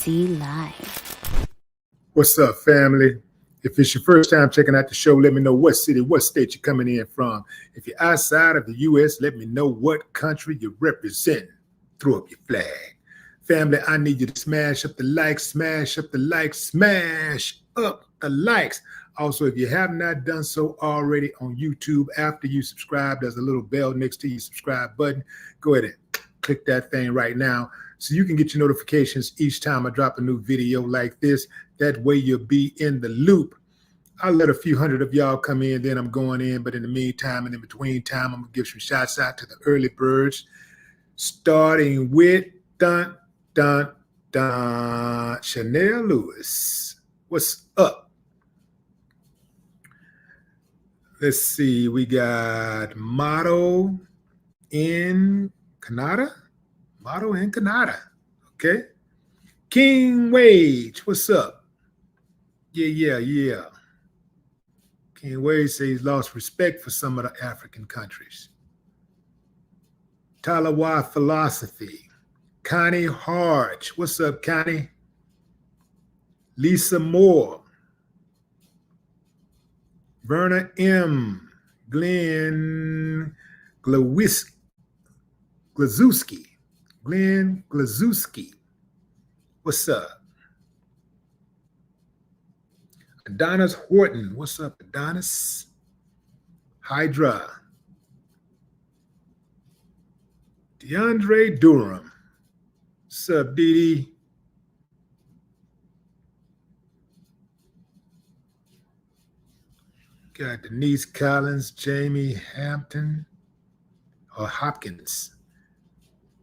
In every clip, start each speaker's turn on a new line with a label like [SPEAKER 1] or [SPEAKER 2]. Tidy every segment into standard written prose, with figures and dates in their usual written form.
[SPEAKER 1] TNT Live.
[SPEAKER 2] What's up, family? If it's your first time checking out the show, let me know what city, what state you're coming in from. If you're outside of the U.S., let me know what country you represent. Throw up your flag. Family, I need you to smash up the likes, smash up the likes, smash up the likes. Also, if you have not done so already on YouTube, after you subscribe, there's a little bell next to your subscribe button. Go ahead and click that thing right now so you can get your notifications each time I drop a new video like this. That way you'll be in the loop. I'll let a few hundred of y'all come in, then I'm going in. But in the meantime and in between time, I'm going to give some shots out to the early birds, starting with Chanel Lewis. What's up? Let's see. We got Motto in Canada. Motto in Canada. Okay. King Wage. What's up? Yeah. King Wade says he's lost respect for some of the African countries. Talawa Philosophy. Connie Harge. What's up, Connie? Lisa Moore. Verna M. Glenn Glazewski. Glenn Glazewski. What's up? Adonis Horton. What's up, Adonis? Hydra. DeAndre Durham. What's up, Dee? Got Denise Collins, Jamie Hampton, or Hopkins.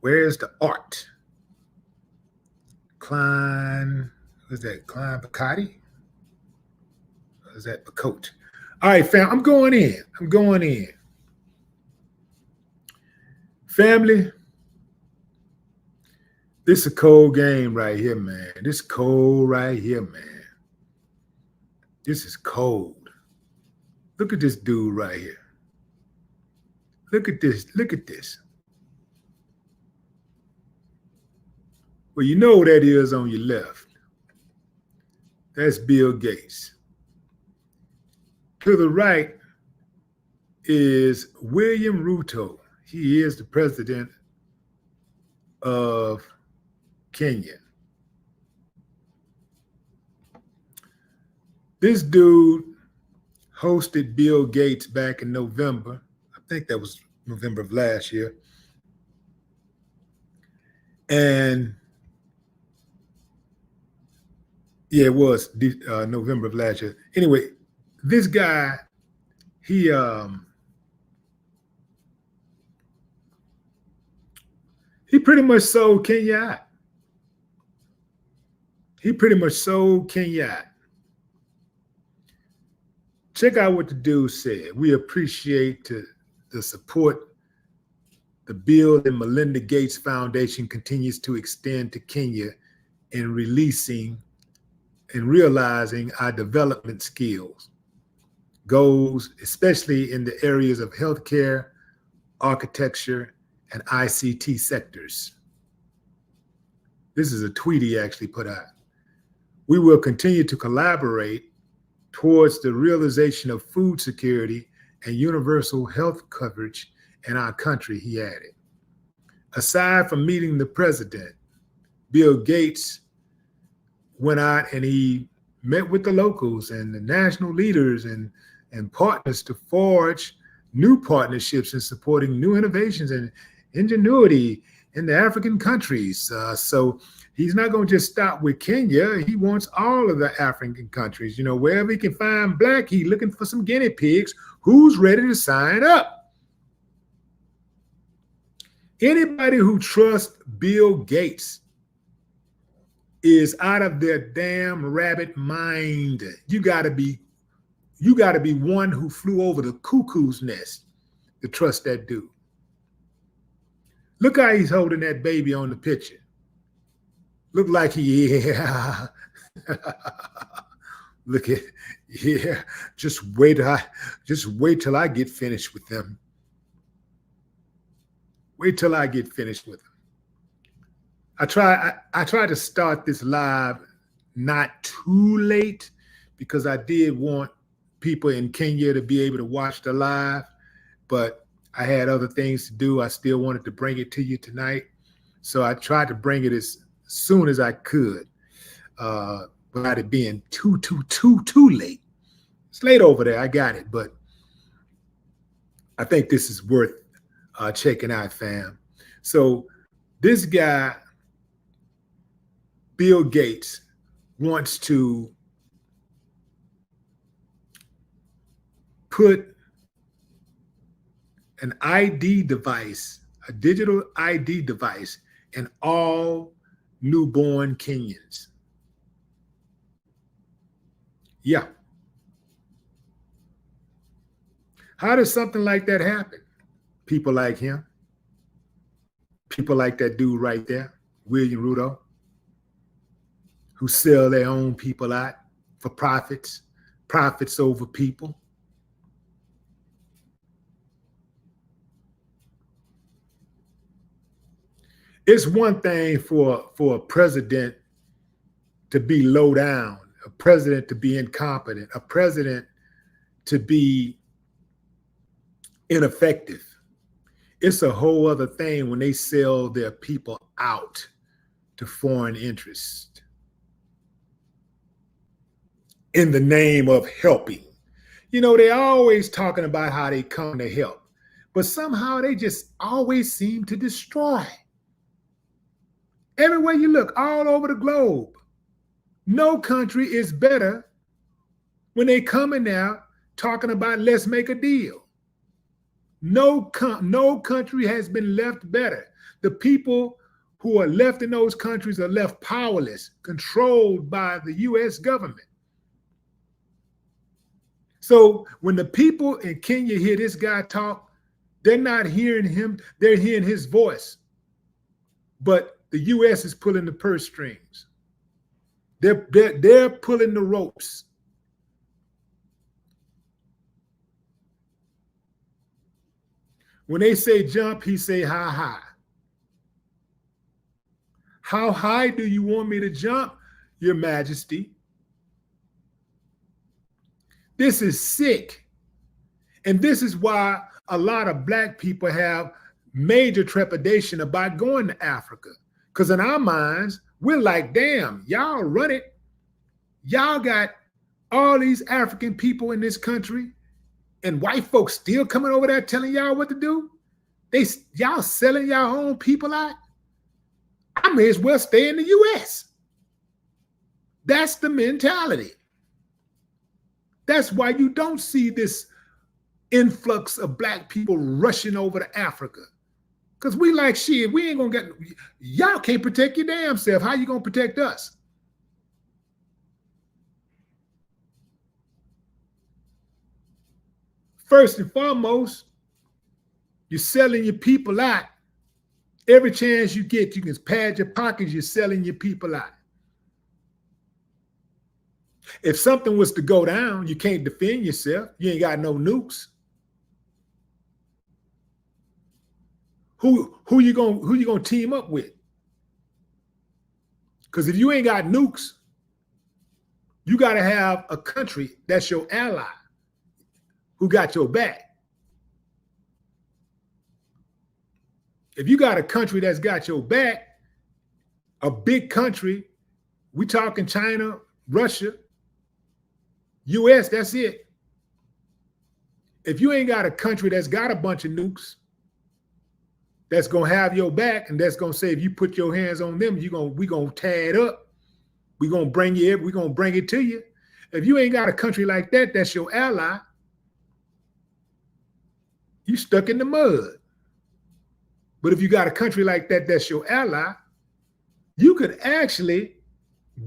[SPEAKER 2] Where's the art? Klein, who's that? Klein Picotti? Or is that Picote? All right, fam, I'm going in. Family, this is a cold game right here, man. This is cold right here, man. This is cold. Look at this dude right here. Look at this. Well, you know who that is on your left. That's Bill Gates. To the right is William Ruto. He is the president of Kenya. This dude hosted Bill Gates back in November. I think that was November of last year. And yeah, it was November of last year. Anyway, this guy, he pretty much sold Kenya out. Check out what the dude said. We appreciate the support the Bill and Melinda Gates Foundation continues to extend to Kenya in releasing and realizing our development skills, goals, especially in the areas of healthcare, architecture, and ICT sectors. This is a tweet he actually put out. We will continue to collaborate towards the realization of food security and universal health coverage in our country, he added. Aside from meeting the president, Bill Gates went out and he met with the locals and the national leaders and partners to forge new partnerships in supporting new innovations and ingenuity in the African countries. So he's not going to just stop with Kenya. He wants all of the African countries. You know, wherever he can find black, he's looking for some guinea pigs. Who's ready to sign up? Anybody who trusts Bill Gates is out of their damn rabbit mind. You gotta be one who flew over the cuckoo's nest to trust that dude. Look how he's holding that baby on the picture. Look like yeah. Look at, yeah. Just wait till I get finished with them. Wait till I get finished with them. I try to start this live not too late because I did want people in Kenya to be able to watch the live, but I had other things to do. I still wanted to bring it to you tonight. So I tried to bring it as soon as I could, without it being too late. It's late over there. I got it, but I think this is worth checking out, fam. So this guy, Bill Gates, wants to put an ID device, a digital ID device, in all newborn Kenyans. Yeah. How does something like that happen? People like him, people like that dude right there, William Ruto, who sell their own people out for profits over people. It's one thing for a president to be low down, a president to be incompetent, a president to be ineffective. It's a whole other thing when they sell their people out to foreign interests in the name of helping. You know, they're always talking about how they come to help, but somehow they just always seem to destroy. Everywhere you look, all over the globe, no country is better when they come in there talking about let's make a deal. No country has been left better. The people who are left in those countries are left powerless, controlled by the US government. So when the people in Kenya hear this guy talk, they're not hearing him, they're hearing his voice. But the US is pulling the purse strings. They're pulling the ropes. When they say jump, he say how high. How high do you want me to jump, Your Majesty? This is sick. And this is why a lot of Black people have major trepidation about going to Africa. Because in our minds, we're like, damn, y'all run it. Y'all got all these African people in this country and white folks still coming over there telling y'all what to do. Y'all selling y'all own people out. I may as well stay in the US. That's the mentality. That's why you don't see this influx of Black people rushing over to Africa. Because we like, shit, we ain't gonna get, y'all can't protect your damn self. How you gonna protect us? First and foremost, you're selling your people out. Every chance you get, you can pad your pockets, you're selling your people out. If something was to go down, you can't defend yourself. You ain't got no nukes. Who you gonna team up with? Because if you ain't got nukes, you got to have a country that's your ally, who got your back. If you got a country that's got your back, a big country, we talking China, Russia, US, that's it. If you ain't got a country that's got a bunch of nukes, that's gonna have your back, and that's gonna say if you put your hands on them, we gonna tie it up. We gonna bring it to you. If you ain't got a country like that, that's your ally, you stuck in the mud. But if you got a country like that, that's your ally, you could actually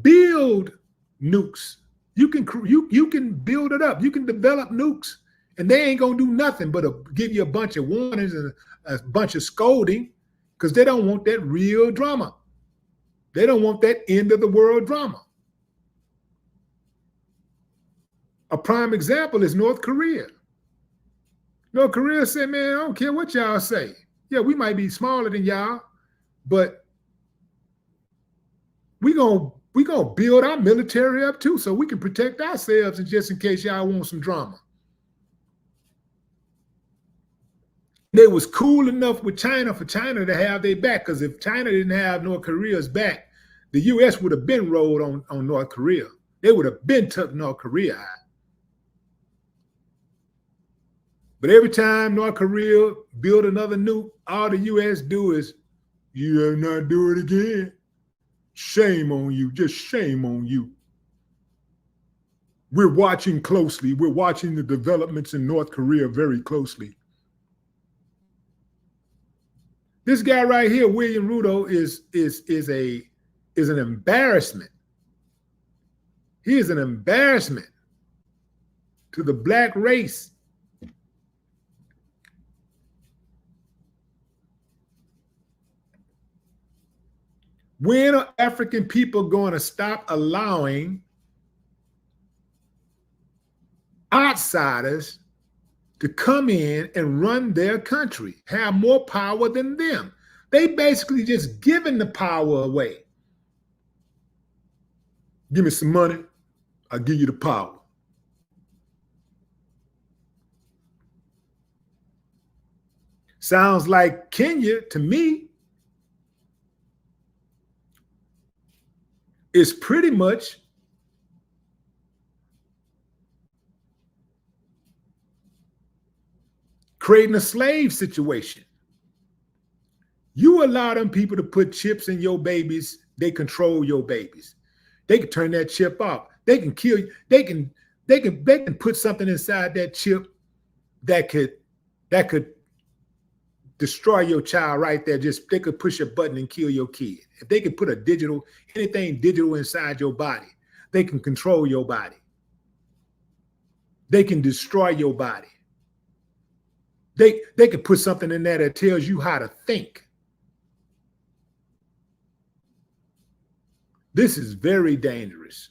[SPEAKER 2] build nukes. You can build it up. You can develop nukes, and they ain't gonna do nothing but give you a bunch of warnings and a bunch of scolding, because they don't want that real drama. They don't want that end of the world drama. A prime example is North Korea. North Korea said, man, I don't care what y'all say. Yeah, we might be smaller than y'all, but we gonna build our military up too, so we can protect ourselves, and just in case y'all want some drama. They was cool enough with China for China to have their back, because if China didn't have North Korea's back, the U.S. would have been rolled on North Korea. They would have been took North Korea out. But every time North Korea build another nuke, all the U.S. do is, you have not do it again. Shame on you, just shame on you. We're watching closely. We're watching the developments in North Korea very closely. This guy right here, William Ruto, is an embarrassment. He is an embarrassment to the black race. When are African people going to stop allowing outsiders to come in and run their country, have more power than them? They basically just giving the power away. Give me some money, I'll give you the power. Sounds like Kenya to me is pretty much creating a slave situation. You allow them people to put chips in your babies, they control your babies. They can turn that chip off. They can kill you. They can put something inside that chip that could destroy your child right there. Just they could push a button and kill your kid. If they could put anything digital inside your body, they can control your body. They can destroy your body. They could put something in there that tells you how to think. This is very dangerous.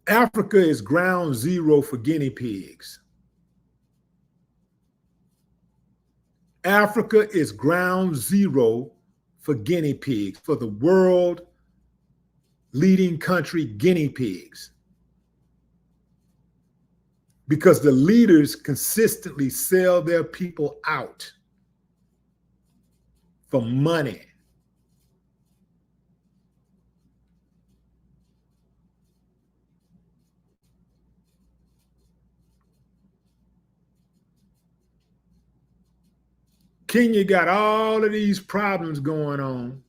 [SPEAKER 2] Africa is ground zero for guinea pigs. Africa is ground zero for guinea pigs, for the world leading country guinea pigs. Because the leaders consistently sell their people out for money. Kenya got all of these problems going on,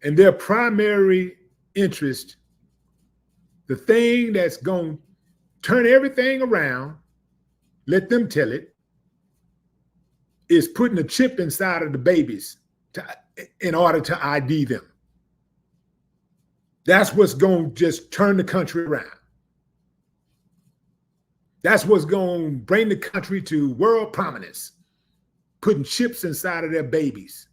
[SPEAKER 2] and their primary interest, the thing that's going to turn everything around, let them tell it, is putting a chip inside of the babies in order to ID them. That's what's going to just turn the country around. That's what's going to bring the country to world prominence, putting chips inside of their babies.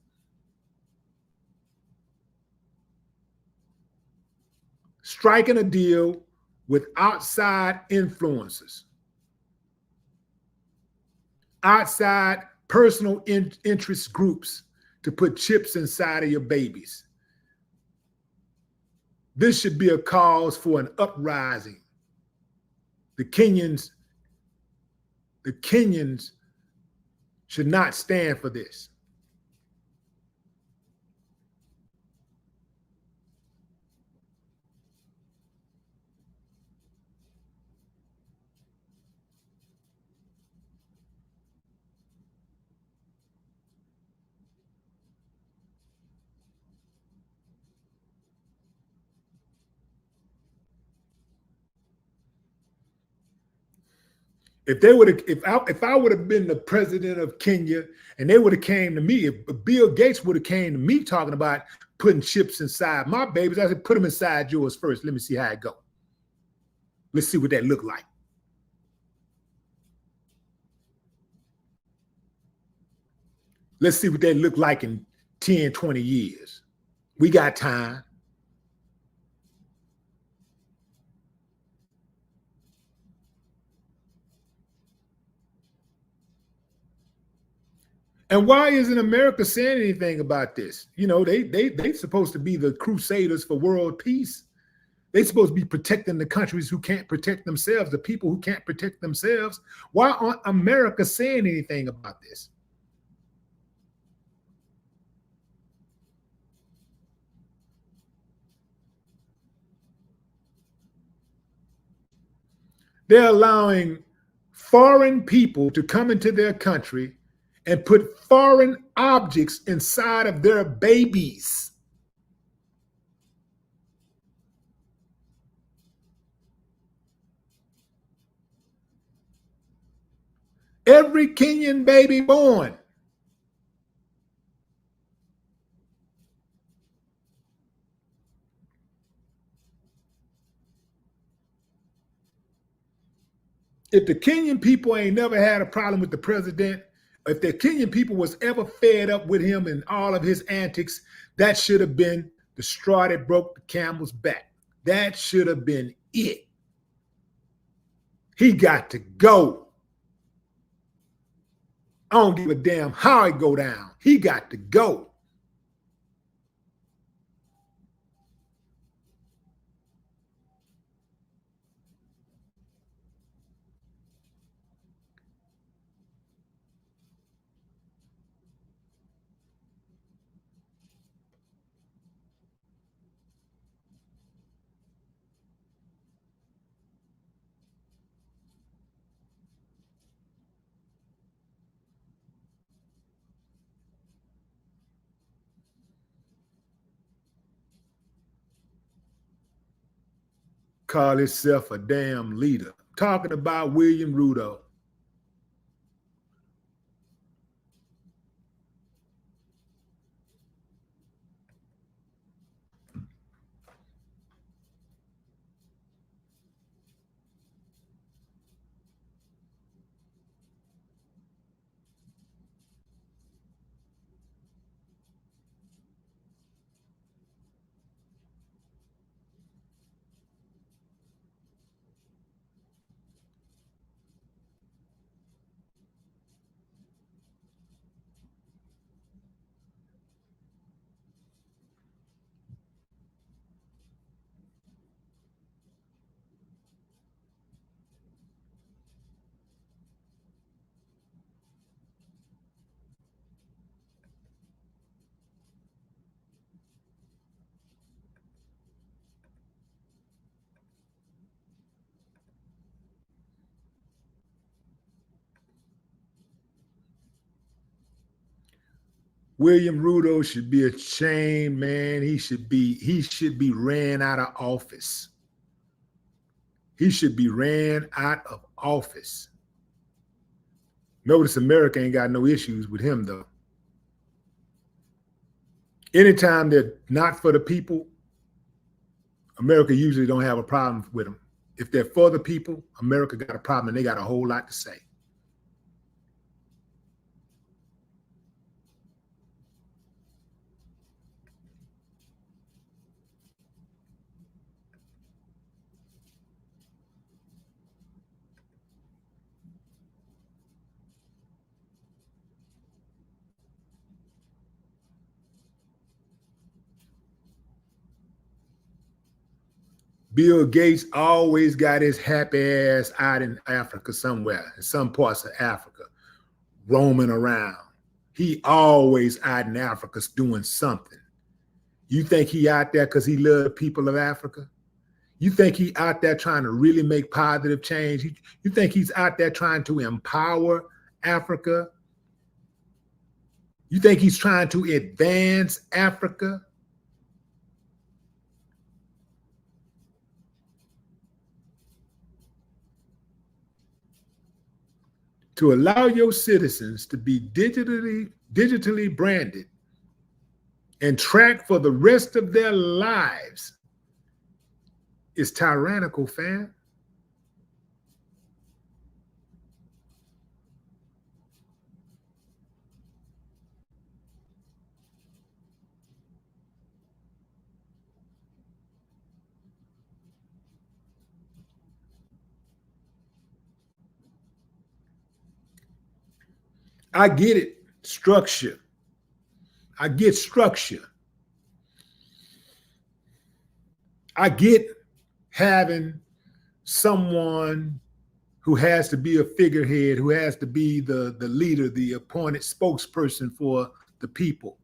[SPEAKER 2] Striking a deal with outside influencers, outside personal interest groups to put chips inside of your babies. This should be a cause for an uprising. The Kenyans should not stand for this. If I would have been the president of Kenya and they would have came to me, if Bill Gates would have came to me talking about putting chips inside my babies, I said, put them inside yours first. Let me see how it go. Let's see what that look like. Let's see what that look like in 10, 20 years. We got time. And why isn't America saying anything about this? You know, they supposed to be the crusaders for world peace. They're supposed to be protecting the countries who can't protect themselves, the people who can't protect themselves. Why aren't America saying anything about this? They're allowing foreign people to come into their country and put foreign objects inside of their babies. Every Kenyan baby born, if the Kenyan people ain't never had a problem with the president, if the Kenyan people was ever fed up with him and all of his antics, that should have been the straw that broke the camel's back. That should have been it. He got to go. I don't give a damn how it go down. He got to go. Call himself a damn leader. Talking about William Rudolph. William Rudolph should be ashamed, man. He should be ran out of office. He should be ran out of office. Notice America ain't got no issues with him though. Anytime they're not for the people, America usually don't have a problem with them. If they're for the people, America got a problem and they got a whole lot to say. Bill Gates always got his happy ass out in Africa somewhere, in some parts of Africa, roaming around. He always out in Africa doing something. You think he out there because he love the people of Africa? You think he out there trying to really make positive change? You think he's out there trying to empower Africa? You think he's trying to advance Africa? To allow your citizens to be digitally branded and tracked for the rest of their lives is tyrannical, fam. I get it. Structure. I get structure. I get having someone who has to be a figurehead, who has to be the leader, the appointed spokesperson for the people.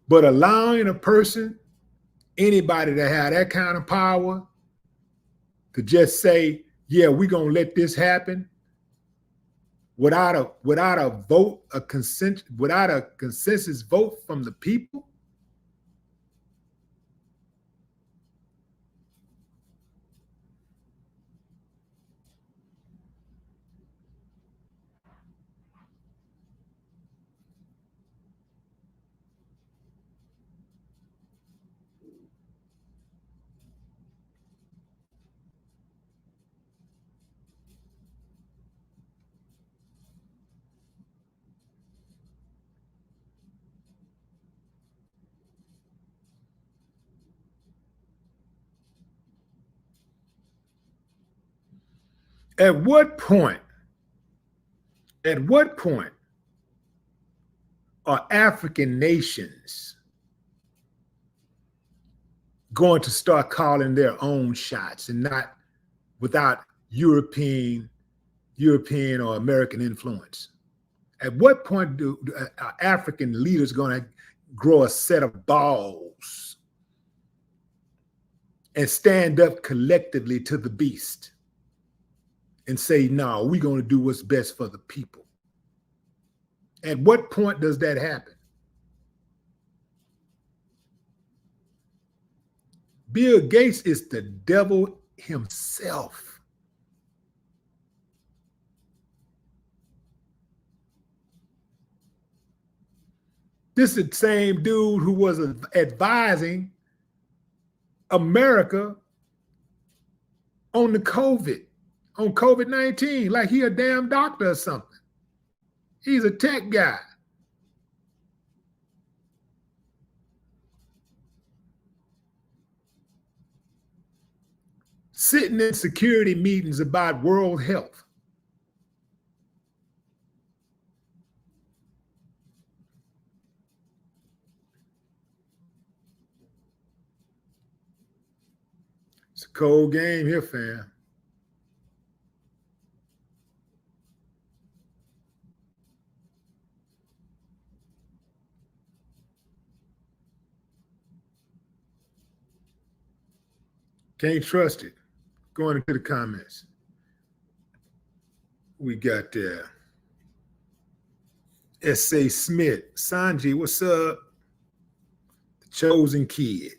[SPEAKER 2] But allowing a person, anybody that had that kind of power, to just say, yeah, we're going to let this happen without a vote, without a consensus vote from the people. At what point are African nations going to start calling their own shots and not without European or American influence? At what point are African leaders going to grow a set of balls and stand up collectively to the beast and say, no, we're going to do what's best for the people? At what point does that happen? Bill Gates is the devil himself. This is the same dude who was advising America on COVID-19, like he a damn doctor or something. He's a tech guy. Sitting in security meetings about world health. It's a cold game here, fam. Can't trust it. Going into the comments. We got S.A. Smith. Sanji, what's up? The chosen kid.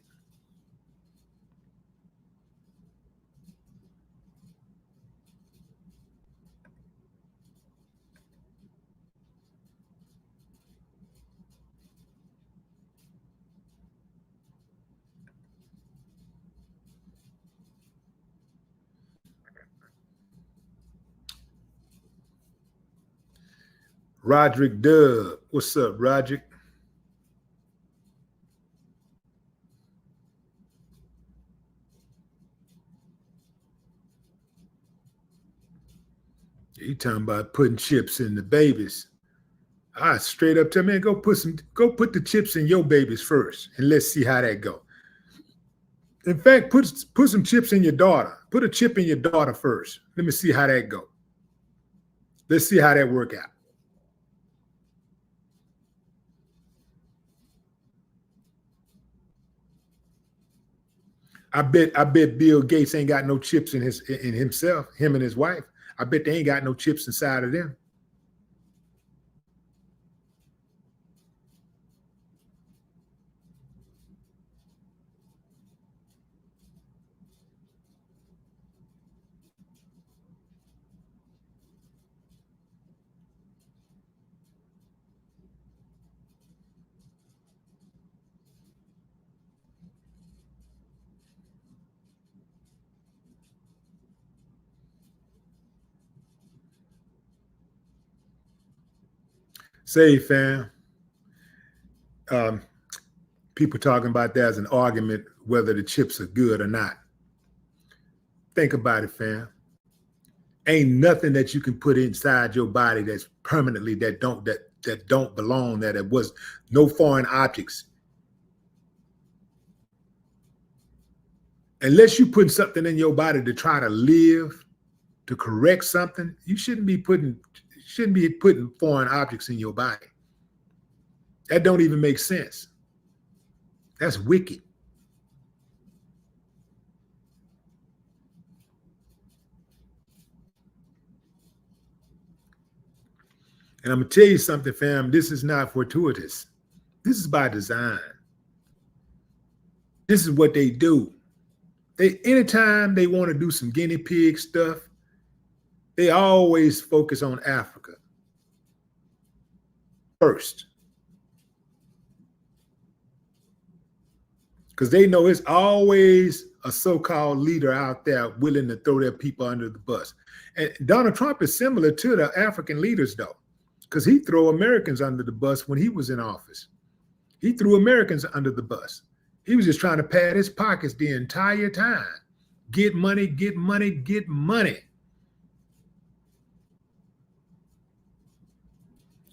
[SPEAKER 2] Roderick Dub. What's up, Roderick? He talking about putting chips in the babies. I straight up tell man, go put the chips in your babies first, and let's see how that go. In fact, put some chips in your daughter. Put a chip in your daughter first. Let me see how that go. Let's see how that work out. I bet Bill Gates ain't got no chips in himself, him and his wife. I bet they ain't got no chips inside of them. Say, fam. People talking about that as an argument whether the chips are good or not. Think about it, fam. Ain't nothing that you can put inside your body that's permanently that don't belong, that it was no foreign objects. Unless you put something in your body to try to live, to correct something, you shouldn't be putting foreign objects in your body. That don't even make sense. That's wicked. And I'm gonna tell you something, fam. This is not fortuitous. This is by design. This is what they do. Anytime they want to do some guinea pig stuff, they always focus on Africa first. Because they know it's always a so-called leader out there willing to throw their people under the bus. And Donald Trump is similar to the African leaders, though, because he threw Americans under the bus when he was in office. He threw Americans under the bus. He was just trying to pad his pockets the entire time. Get money, get money, get money.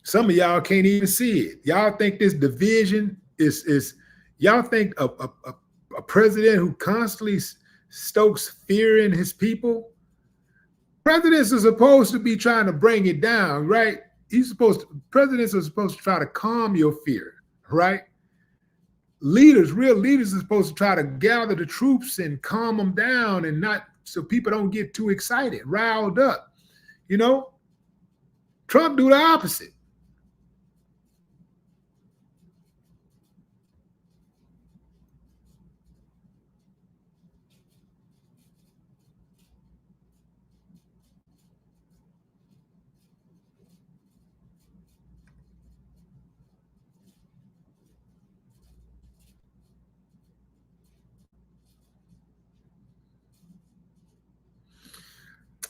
[SPEAKER 2] Some of y'all can't even see it. Y'all think this division is y'all think a president who constantly stokes fear in his people? Presidents are supposed to be trying to bring it down, right? Presidents are supposed to try to calm your fear, right? Real leaders are supposed to try to gather the troops and calm them down, and not so people don't get too excited, riled up. You know, Trump do the opposite.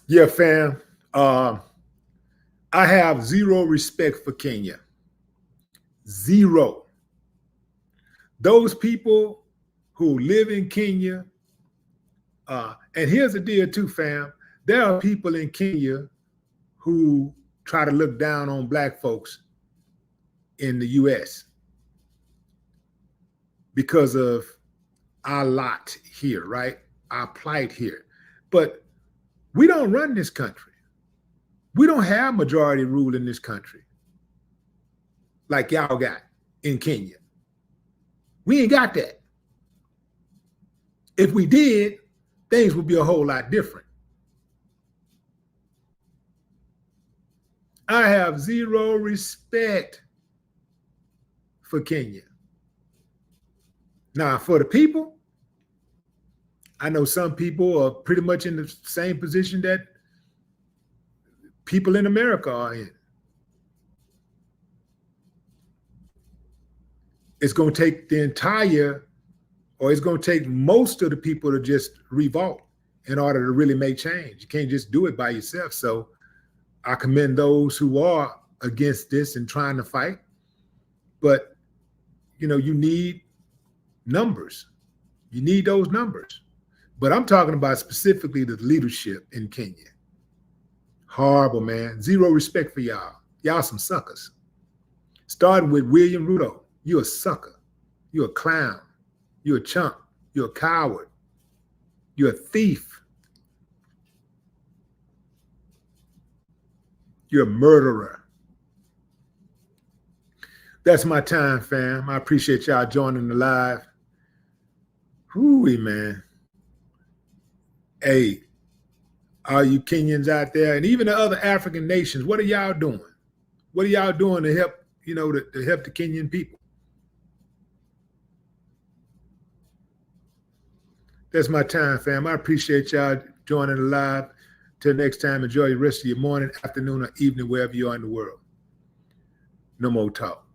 [SPEAKER 2] Yeah, fam. I have zero respect for Kenya. Zero. Those people who live in Kenya, and here's the deal too, fam. There are people in Kenya who try to look down on black folks in the US because of our lot here, right? Our plight here. But we don't run this country. We don't have majority rule in this country like y'all got in Kenya. We ain't got that. If we did, things would be a whole lot different. I have zero respect for Kenya. Now, for the people, I know some people are pretty much in the same position that people in America are in. It's going to take it's going to take most of the people to just revolt in order to really make change. You can't just do it by yourself. So I commend those who are against this and trying to fight. But, you know, you need numbers. You need those numbers. But I'm talking about specifically the leadership in Kenya. Horrible, man. Zero respect for y'all. Y'all some suckers. Starting with William Ruto. You're a sucker. You're a clown. You're a chump. You're a coward. You're a thief. You're a murderer. That's my time, fam. I appreciate y'all joining the live. Hooey, man. Hey, all you Kenyans out there, and even the other African nations, what are y'all doing? What are y'all doing to help, to help the Kenyan people? That's my time, fam. I appreciate y'all joining the live. Till next time, enjoy the rest of your morning, afternoon, or evening, wherever you are in the world. No more talk.